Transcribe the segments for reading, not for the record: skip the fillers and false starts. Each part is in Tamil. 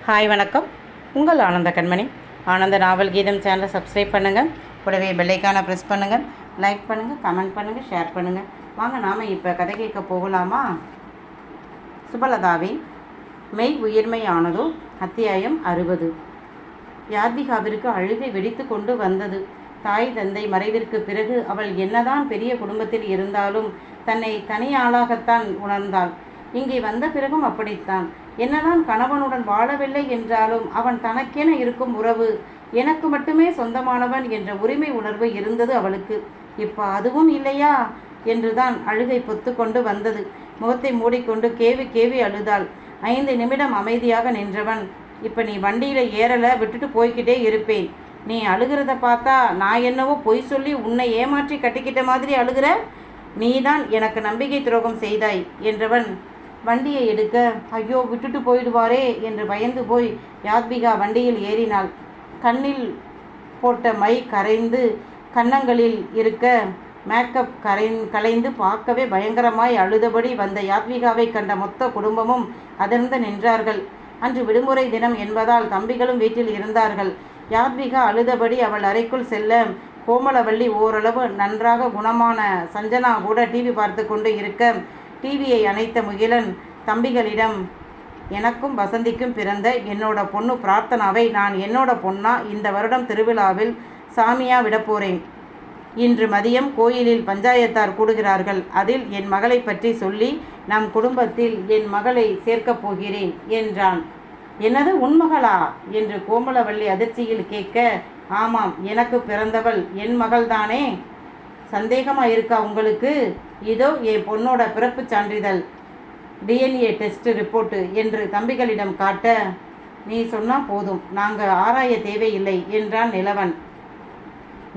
ஹாய் வணக்கம். உங்கள் ஆனந்த கண்மணி. ஆனந்த நாவல் கீதம் சேனலை சப்ஸ்கிரைப் பண்ணுங்கள். கூடவே பெல்லைக்கான ப்ரெஸ் பண்ணுங்கள். லைக் பண்ணுங்கள், கமெண்ட் பண்ணுங்கள், ஷேர் பண்ணுங்கள். வாங்க நாம் இப்போ கதை கேட்க போகலாமா? சுபலதாவின் மெய் உயிர்மையானதோ அத்தியாயம் 60. யாத்விகாவிற்கு அழுகை வெடித்து கொண்டு வந்தது. தாய் தந்தை மறைவிற்கு பிறகு அவள் என்னதான் பெரிய குடும்பத்தில் இருந்தாலும் தன்னை தனியாளாகத்தான் உணர்ந்தாள். இங்கே வந்த பிறகும் அப்படித்தான். என்னதான் கணவனுடன் வாழவில்லை என்றாலும் அவன் தனக்கென இருக்கும் உறவு, எனக்கு மட்டுமே சொந்தமானவன் என்ற உரிமை உணர்வு இருந்தது அவளுக்கு. இப்போ அதுவும் இல்லையா என்றுதான் அழுகை பொத்து கொண்டு வந்தது. முகத்தை மூடிக்கொண்டு கேவி கேவி அழுதாள். 5 நிமிடம் அமைதியாக நின்றவன், இப்போ நீ வண்டியில் ஏறலை, விட்டுட்டு போய்கிட்டே இருப்பேன். நீ அழுகிறத பார்த்தா நான் என்னவோ பொய் சொல்லி உன்னை ஏமாற்றி கட்டிக்கிட்ட மாதிரி அழுகிற. நீதான் எனக்கு நம்பிக்கை துரோகம் செய்தாய் என்றவன் வண்டியை எடுக்க, ஐயோ விட்டுட்டு போயிடுவாரே என்று பயந்து போய் யாத்விகா வண்டியில் ஏறினாள். கண்ணில் போட்ட மை கரைந்து கன்னங்களில் இருக்க மேக்கப் கலைந்து பார்க்கவே பயங்கரமாய் அழுதபடி வந்த யாத்விகாவை கண்ட மொத்த குடும்பமும் அதிர்ந்து நின்றார்கள். அன்று விடுமுறை தினம் என்பதால் தம்பிகளும் வீட்டில் இருந்தார்கள். யாத்விகா அழுதபடி அவள் அறைக்குள் செல்ல கோமலவள்ளி ஓரளவு நன்றாக குணமான சஞ்சனா கூட டிவி பார்த்து கொண்டு இருக்க, டிவியை அணைத்த முகிலன் தம்பிகளிடம், எனக்கும் வசந்திக்கும் பிறந்த என்னோட பொண்ணு பிரார்த்தனாவை நான் என்னோட பொண்ணா இந்த வருடம் திருவிழாவில் சாமியா விடப்போறேன். இன்று மதியம் கோயிலில் பஞ்சாயத்தார் கூடுகிறார்கள். அதில் என் மகளை பற்றி சொல்லி நம் குடும்பத்தில் என் மகளை சேர்க்கப் போகிறேன் என்றான். என்னது, உன்மகளா என்று கோமலவள்ளி அதிர்ச்சியில் கேட்க, ஆமாம், எனக்கு பிறந்தவள் என் மகள்தானே. சந்தேகமாக இருக்கா உங்களுக்கு? இதோ என் பொண்ணோட பிறப்பு சான்றிதழ், டிஎன்ஏ டெஸ்ட் ரிப்போர்ட்டு என்று தம்பிகளிடம் காட்ட, நீ சொன்னால் போதும், நாங்கள் ஆராய தேவையில்லை என்றான் நிலவன்.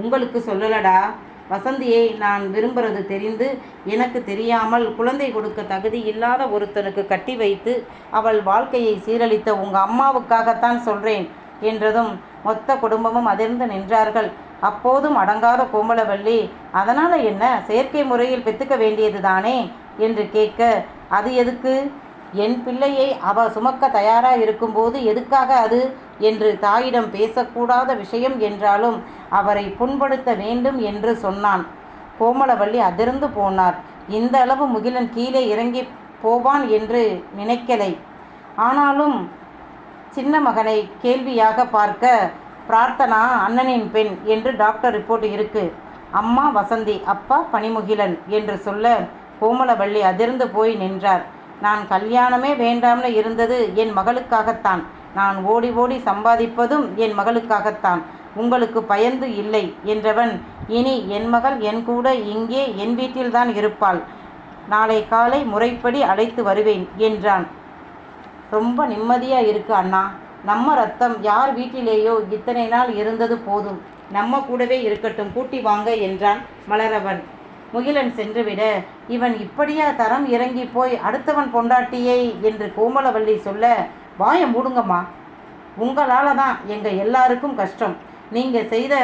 உங்களுக்கு சொல்லலடா, வசந்தியை நான் விரும்புகிறது தெரிந்து எனக்கு தெரியாமல் குழந்தை கொடுக்க தகுதி இல்லாத ஒருத்தனுக்கு கட்டி வைத்து அவள் வாழ்க்கையை சீரழித்த உங்கள் அம்மாவுக்காகத்தான் சொல்கிறேன் என்றதும் மொத்த குடும்பமும் அதிர்ந்து நின்றார்கள். அப்போதும் அடங்காத கோமலவள்ளி, அதனால் என்ன, செயற்கை முறையில் பெற்றுக்க வேண்டியது தானே என்று கேட்க, அது எதுக்கு? என் பிள்ளையை அவ சுமக்க தயாராக இருக்கும்போது எதுக்காக அது என்று தாயிடம் பேசக்கூடாத விஷயம் என்றாலும் அவரை புண்படுத்த வேண்டும் என்று சொன்னான். கோமலவள்ளி அதிர்ந்து போனார். இந்த அளவு முகிலன் கீழே இறங்கி போவான் என்று நினைக்கலை. ஆனாலும் சின்ன மகனை கேள்வியாக பார்க்க, பிரார்த்தனா அண்ணனின் பெண் என்று டாக்டர் ரிப்போர்ட் இருக்கு, அம்மா வசந்தி, அப்பா பனிமுகிலன் என்று சொல்ல கோமலவள்ளி அதிர்ந்து போய் நின்றார். நான் கல்யாணமே வேண்டாம்னு இருந்தது என் மகளுக்காகத்தான். நான் ஓடி ஓடி சம்பாதிப்பதும் என் மகளுக்காகத்தான். உங்களுக்கு பயந்து இல்லை என்றவன், இனி என் மகள் என் கூட இங்கே என் வீட்டில்தான் இருப்பாள். நாளை காலை முறைப்படி அழைத்து வருவேன் என்றான். ரொம்ப நிம்மதியாக இருக்கு அண்ணா. நம்ம ரத்தம் யார் வீட்டிலேயோ இத்தனை நாள் இருந்தது போதும், நம்ம கூடவே இருக்கட்டும், கூட்டி வாங்க என்றான் மலரவன். முகிலன் சென்றுவிட, இவன் இப்படியா தரம் இறங்கி போய் அடுத்தவன் பொண்டாட்டியை என்று கோமலவள்ளி சொல்ல, வாய மூடுங்கம்மா, உங்களால் தான் எங்கள் எல்லாருக்கும் கஷ்டம். நீங்கள் செய்த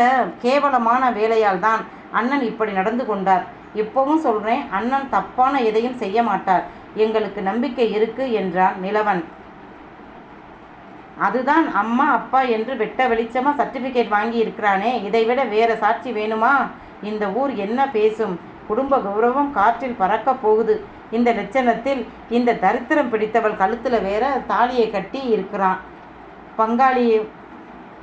கேவலமான வேலையால் தான் அண்ணன் இப்படி நடந்து கொண்டார். இப்போவும் சொல்கிறேன், அண்ணன் தப்பான எதையும் செய்ய மாட்டார், எங்களுக்கு நம்பிக்கை இருக்கு என்றான் நிலவன். அதுதான் அம்மா அப்பா என்று வெட்ட வெளிச்சமாக சர்டிஃபிகேட் வாங்கி இருக்கிறானே, இதைவிட வேறு சாட்சி வேணுமா? இந்த ஊர் என்ன பேசும்? குடும்ப கௌரவம் காற்றில் பறக்க போகுது. இந்த லட்சணத்தில் இந்த தரித்திரம் பிடித்தவள் கழுத்தில் வேற தாலியை கட்டி இருக்கிறான்,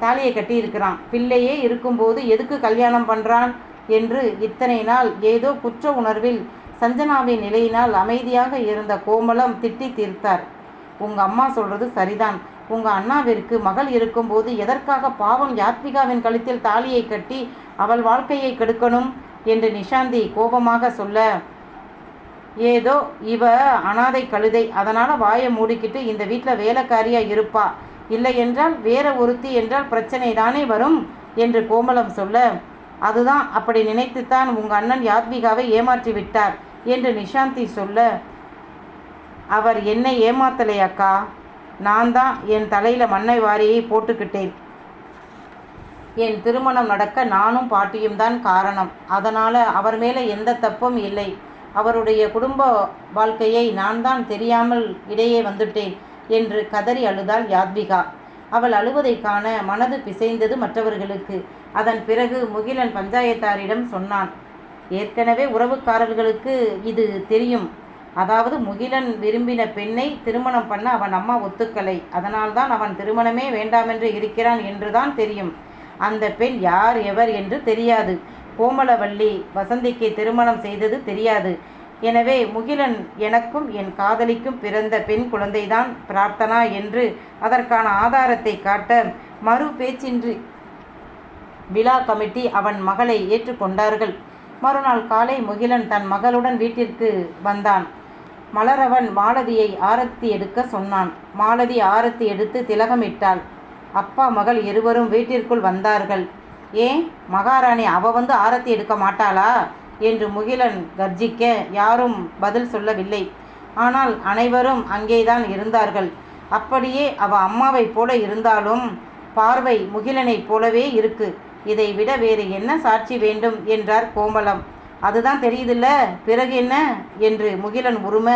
தாலியை கட்டி இருக்கிறான். பிள்ளையே இருக்கும்போது எதுக்கு கல்யாணம் பண்ணுறான் என்று இத்தனை நாள் ஏதோ குற்ற உணர்வில் சஞ்சனாவின் நிலையினால் அமைதியாக இருந்த கோமலம் திட்டி தீர்த்தார். உங்கள் அம்மா சொல்கிறது சரிதான். உங்கள் அண்ணாவிற்கு மகள் இருக்கும்போது எதற்காக பாவம் யாத்விகாவின் கழுத்தில் தாலியை கட்டி அவள் வாழ்க்கையை கெடுக்கணும் என்று நிஷாந்தி கோபமாக சொல்ல, ஏதோ இவ அனாதை கழுதை, அதனால் வாயை மூடிக்கிட்டு இந்த வீட்டில் வேலைக்காரியாக இருப்பா, இல்லை என்றால் வேற ஒருத்தி என்றால் பிரச்சனை தானே வரும் என்று கோமலம் சொல்ல, அதுதான் அப்படி நினைத்துத்தான் உங்கள் அண்ணன் யாத்விகாவை ஏமாற்றி விட்டார் என்று நிஷாந்தி சொல்ல, அவர் என்னை ஏமாத்தலையாக்கா, நான் தான் என் தலையில் மண்ணை வாரியை போட்டுக்கிட்டேன். என் திருமணம் நடக்க நானும் பாட்டியும் தான் காரணம். அதனால் அவர் மேலே எந்த தப்பும் இல்லை. அவருடைய குடும்ப வாழ்க்கையை நான் தான் தெரியாமல் இடையே வந்துட்டேன். என்று கதறி அழுதாள் யாத்விகா. அவள் அழுவதை காண மனது பிசைந்தது மற்றவர்களுக்கு. அதன் பிறகு முகிலன் பஞ்சாயத்தாரிடம் சொன்னான். ஏற்கனவே உறவுக்காரர்களுக்கு இது தெரியும். அதாவது முகிலன் விரும்பின பெண்ணை திருமணம் பண்ண அவன் அம்மா ஒத்துக்கலை. அதனால்தான் அவன் திருமணமே வேண்டாமென்று இருக்கிறான் என்றுதான் தெரியும். அந்த பெண் யார் எவர் என்று தெரியாது. கோமலவள்ளி வசந்திக்கு திருமணம் செய்தது தெரியாது. எனவே முகிலன் எனக்கும் என் காதலிக்கும் பிறந்த பெண் குழந்தைதான் பிரார்த்தனா என்று அதற்கான ஆதாரத்தை காட்ட மறு பேச்சின்றி விழா கமிட்டி அவன் மகளை ஏற்றுக்கொண்டார்கள். மறுநாள் காலை முகிலன் தன் மகளுடன் வீட்டிற்கு வந்தான். மலரவன் மாலதியை ஆரத்தி எடுக்க சொன்னான். மாலதி ஆரத்தி எடுத்து திலகமிட்டாள். அப்பா மகள் இருவரும் வீட்டிற்குள் வந்தார்கள். ஏன் மகாராணி அவ வந்து ஆரத்தி எடுக்க மாட்டாளா என்று முகிலன் கர்ஜிக்க யாரும் பதில் சொல்லவில்லை. ஆனால் அனைவரும் அங்கேதான் இருந்தார்கள். அப்படியே அவ அம்மாவைப் போல இருந்தாலும் பார்வை முகிலனைப் போலவே இருக்கு. இதை விட வேறு என்ன சாட்சி வேண்டும் என்றார் கோமலம். அதுதான் தெரியுதில்ல, பிறகு என்ன என்று முகிலன் உரும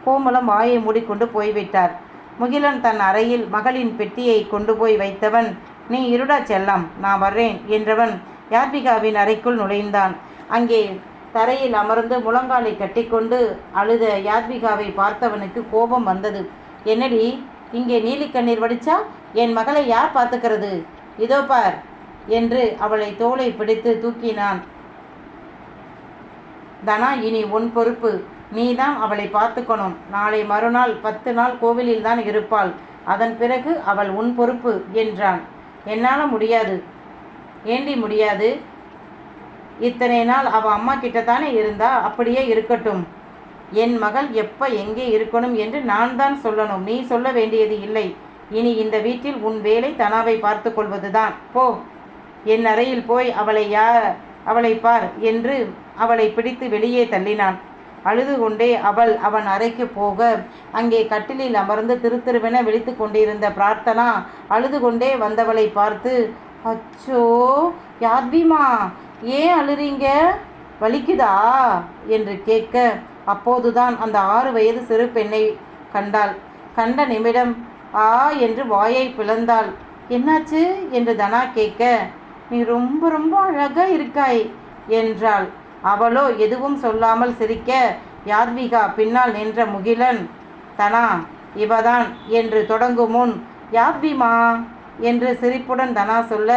கோமலம் வாயை மூடிக்கொண்டு போய்விட்டார். முகிலன் தன் அறையில் மகளின் பெட்டியை கொண்டு போய் வைத்தவன், நீ இருடா செல்லம், நான் வர்றேன் என்றவன் யாத்விகாவின் அறைக்குள் நுழைந்தான். அங்கே தரையில் அமர்ந்து முழங்காலை கட்டிக்கொண்டு அழுத யாத்விகாவை பார்த்தவனுக்கு கோபம் வந்தது. என்னடி இங்கே நீலிக்கண்ணீர் வடிச்சா? என் மகளை யார் பார்த்துக்கிறது? இதோ பார் என்று அவளை தோளை பிடித்து தூக்கினான். தனா, இனி உன் பொறுப்பு. நீதான் அவளை பார்த்துக்கணும். நாளை மறுநாள் 10 நாள் கோவிலில் தான் இருப்பாள். அதன் பிறகு அவள் உன் பொறுப்பு என்றான். என்னால் முடியாது. ஏண்டி முடியாது? இத்தனை நாள் அவள் அம்மா கிட்டத்தானே இருந்தா. அப்படியே இருக்கட்டும். என் மகள் எப்போ எங்கே இருக்கணும் என்று நான் தான் சொல்லணும். நீ சொல்ல வேண்டியது இல்லை. இனி இந்த வீட்டில் உன் வேலை தனாவை பார்த்து கொள்வதுதான். போ, என் அறையில் போய் அவளை பார் என்று அவளை பிடித்து வெளியே தள்ளினான். அழுது கொண்டே அவன் அறைக்கு போக அங்கே கட்டிலில் அமர்ந்து திருத்திருவென விழித்து கொண்டிருந்த பிரார்த்தனா அழுது கொண்டே வந்தவளை பார்த்து, அச்சோ யாத்விமா, ஏன் அழுறீங்க? வலிக்குதா என்று கேட்க அப்போதுதான் அந்த 6 வயது சிறு பெண்ணை கண்டாள். கண்ட நிமிடம் ஆ என்று வாயை பிளந்தாள். என்னாச்சு என்று தனா கேட்க, நீ ரொம்ப ரொம்ப அழகா இருக்காய் என்றாள். அவளோ எதுவும் சொல்லாமல் சிரிக்க யாத்விகா பின்னால் நின்ற முகிலன், தனா இவதான் என்று தொடங்கும் முன் யாத்விமா என்று சிரிப்புடன் தனா சொல்ல,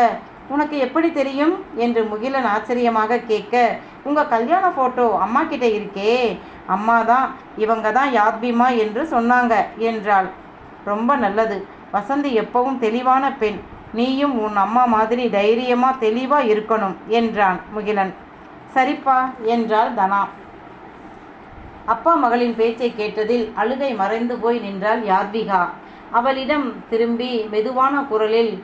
உனக்கு எப்படி தெரியும் என்று முகிலன் ஆச்சரியமாக கேட்க, உங்கள் கல்யாண ஃபோட்டோ அம்மா கிட்ட இருக்கே, அம்மா தான் இவங்க தான் யாத்விமா என்று சொன்னாங்க என்றாள். ரொம்ப நல்லது. வசந்தி எப்பவும் தெளிவான பெண். நீயும் உன் அம்மா மாதிரி தைரியமாக தெளிவாக இருக்கணும் என்றான் முகிலன். சரிப்பா என்றாள் தனா. அப்பா மகளின் பேச்சை கேட்டதில் அழுகை மறைந்து போய் நின்றாள் யாத்விகா. அவளிடம் திரும்பி மெதுவான குரலில்,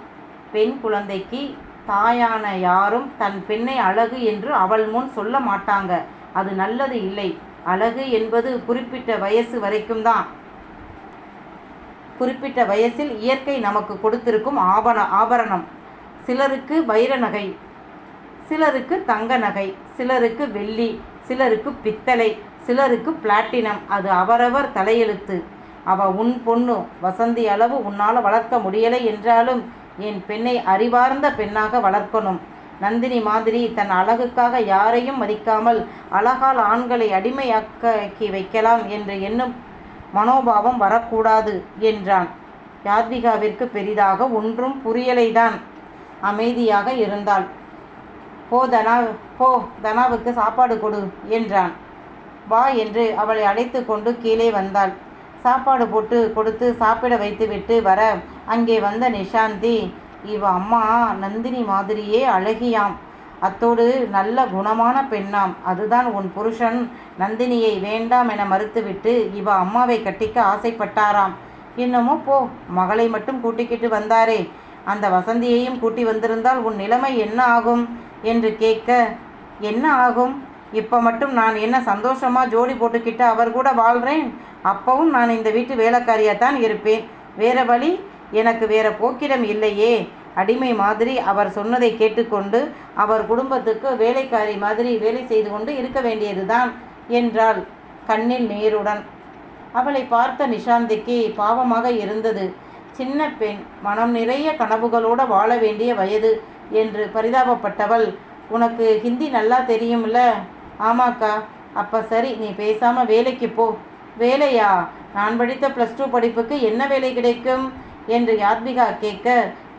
பெண் குழந்தைக்கு தாயான யாரும் தன் பெண்ணை அழகு என்று அவள் முன் சொல்ல மாட்டாங்க. அது நல்லது இல்லை. அழகு என்பது குறிப்பிட்ட வயசு வரைக்கும் தான். குறிப்பிட்ட வயசில் இயற்கை நமக்கு கொடுத்திருக்கும் ஆபரணம். சிலருக்கு வைர நகை, சிலருக்கு தங்க நகை, சிலருக்கு வெள்ளி, சிலருக்கு பித்தளை, சிலருக்கு பிளாட்டினம். அது அவரவர் தலையெழுத்து. அவ உன் பொண்ணு. வசந்தி அளவு உன்னால் வளர்க்க முடியலை என்றாலும் என் பெண்ணை அறிவார்ந்த பெண்ணாக வளர்க்கணும். நந்தினி மாதிரி தன் அழகுக்காக யாரையும் மதிக்காமல் அழகால் ஆண்களை அடிமையாக்கி வைக்கலாம் என்று எண்ணும் மனோபாவம் வரக்கூடாது என்றான். யாத்விகாவிற்கு பெரிதாக ஒன்றும் புரியலைதான். அமைதியாக இருந்தாள். போ தனாவுக்கு சாப்பாடு கொடு என்றான். வா என்று அவளை அழைத்து கொண்டு கீழே வந்தாள். சாப்பாடு போட்டு கொடுத்து சாப்பிட வைத்துவிட்டு வர அங்கே வந்த நிஷாந்தி, இவ அம்மா நந்தினி மாதிரியே அழகியாம், அத்தோடு நல்ல குணமான பெண்ணாம். அதுதான் உன் புருஷன் நந்தினியை வேண்டாம் என மறுத்துவிட்டு இவ அம்மாவை கட்டிக்க ஆசைப்பட்டாராம். என்னமோ போ, மகளை மட்டும் கூட்டிக்கிட்டு வந்தாரே, அந்த வசந்தியையும் கூட்டி வந்திருந்தால் உன் நிலைமை என்ன ஆகும் என்று கேட்க, என்ன ஆகும்? இப்போ மட்டும் நான் என்ன சந்தோஷமாக ஜோடி போட்டுக்கிட்டு அவர் கூட வாழ்கிறேன். அப்பவும் நான் இந்த வீட்டு வேலைக்காரியாகத்தான் இருப்பேன். வேற வழி எனக்கு, வேற போக்கிடம் இல்லையே. அடிமை மாதிரி அவர் சொன்னதை கேட்டுக்கொண்டு அவர் குடும்பத்துக்கு வேலைக்காரி மாதிரி வேலை செய்து கொண்டு இருக்க வேண்டியதுதான் என்றாள் கண்ணில் நீருடன். அவளை பார்த்த நிஷாந்திக்கு பாவமாக இருந்தது. சின்ன பெண், மனம் நிறைய கனவுகளோடு வாழ வேண்டிய வயது என்று பரிதாபப்பட்டவள், உனக்கு ஹிந்தி நல்லா தெரியும்ல? ஆமாக்கா. அப்போ சரி, நீ பேசாமல் வேலைக்கு போ. வேலையா? நான் படித்த +2 படிப்புக்கு என்ன வேலை கிடைக்கும் என்று யாத்விகா கேட்க,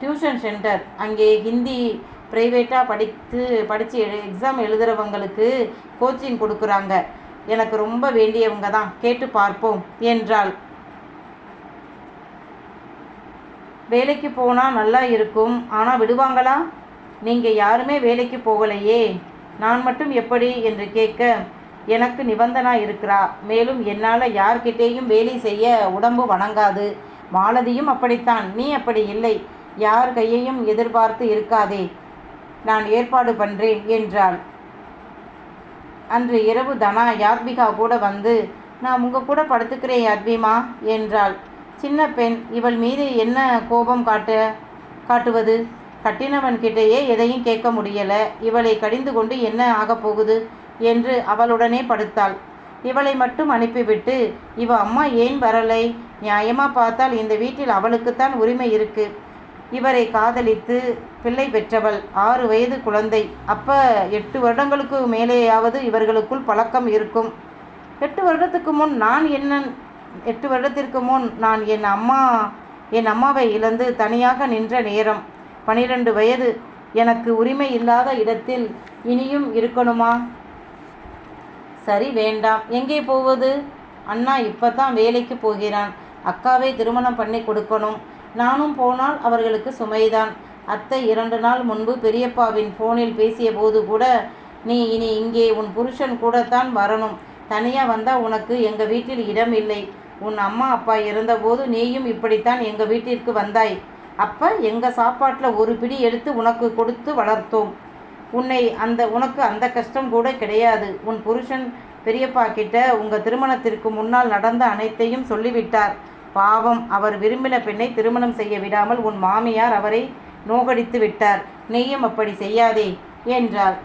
டியூஷன் சென்டர், அங்கே ஹிந்தி ப்ரைவேட்டாக படித்து எக்ஸாம் எழுதுகிறவங்களுக்கு கோச்சிங் கொடுக்குறாங்க. எனக்கு ரொம்ப வேண்டியவங்க தான், கேட்டு பார்ப்போம் என்றாள். வேலைக்கு போனால் நல்லா இருக்கும், ஆனால் விடுவாங்களா? நீங்கள் யாருமே வேலைக்கு போகலையே, நான் மட்டும் எப்படி என்று கேட்க, எனக்கு நிபந்தனா இருக்கிறா. மேலும் என்னால் யார்கிட்டேயும் வேலை செய்ய உடம்பு வணங்காது. மாலதியும் அப்படித்தான். நீ அப்படி இல்லை. யார் கையையும் எதிர்பார்த்து இருக்காதே, நான் ஏற்பாடு பண்ணுறேன் என்றாள். அன்று இரவு தனா யாத்விகா கூட வந்து, நான் உங்கள் கூட படுத்துக்கிறேன் யாத்விமா என்றாள். சின்ன பெண், இவள் மீது என்ன கோபம் காட்டுவது? கட்டினவன்கிட்டேயே எதையும் கேட்க முடியலை. இவளை கடிந்து கொண்டு என்ன ஆகப் போகுது என்று அவளுடனே படுத்தாள். இவளை மட்டும் அனுப்பிவிட்டு இவ அம்மா ஏன் வரலை? நியாயமாக பார்த்தால் இந்த வீட்டில் அவளுக்குத்தான் உரிமை இருக்கு. இவரை காதலித்து பிள்ளை பெற்றவள், 6 வயது குழந்தை. அப்போ 8 வருடங்களுக்கு மேலேயாவது இவர்களுக்குள் பழக்கம் இருக்கும். 8 வருடத்துக்கு முன் நான் 8 வருடத்திற்கு முன் நான் என் அம்மாவை இழந்து தனியாக நின்ற நேரம். 12 வயது. எனக்கு உரிமை இல்லாத இடத்தில் இனியும் இருக்கணுமா? சரி, வேண்டாம். எங்கே போவது? அண்ணா இப்போ தான் வேலைக்கு போகிறான். அக்காவை திருமணம் பண்ணி கொடுக்கணும். நானும் போனால் அவர்களுக்கு சுமைதான். அத்தை 2 நாள் முன்பு பெரியப்பாவின் ஃபோனில் பேசிய போது கூட, நீ இனி இங்கே உன் புருஷன் கூடத்தான் வரணும். தனியாக வந்தால் உனக்கு எங்கள் வீட்டில் இடம் இல்லை. உன் அம்மா அப்பா இருந்தபோது நீயும் இப்படித்தான் எங்கள் வீட்டிற்கு வந்தாய். அப்போ எங்கள் சாப்பாட்டில் ஒரு பிடி எடுத்து உனக்கு கொடுத்து வளர்த்தோம். உனக்கு அந்த கஷ்டம் கூட கிடையாது. உன் புருஷன் பெரியப்பா கிட்ட உங்கள் திருமணத்திற்கு முன்னால் நடந்த அனைத்தையும் சொல்லிவிட்டார். பாவம், அவர் விரும்பின பெண்ணை திருமணம் செய்ய விடாமல் உன் மாமியார் அவரை நோகடித்து விட்டார். நீயும் அப்படி செய்யாதே என்றாள்.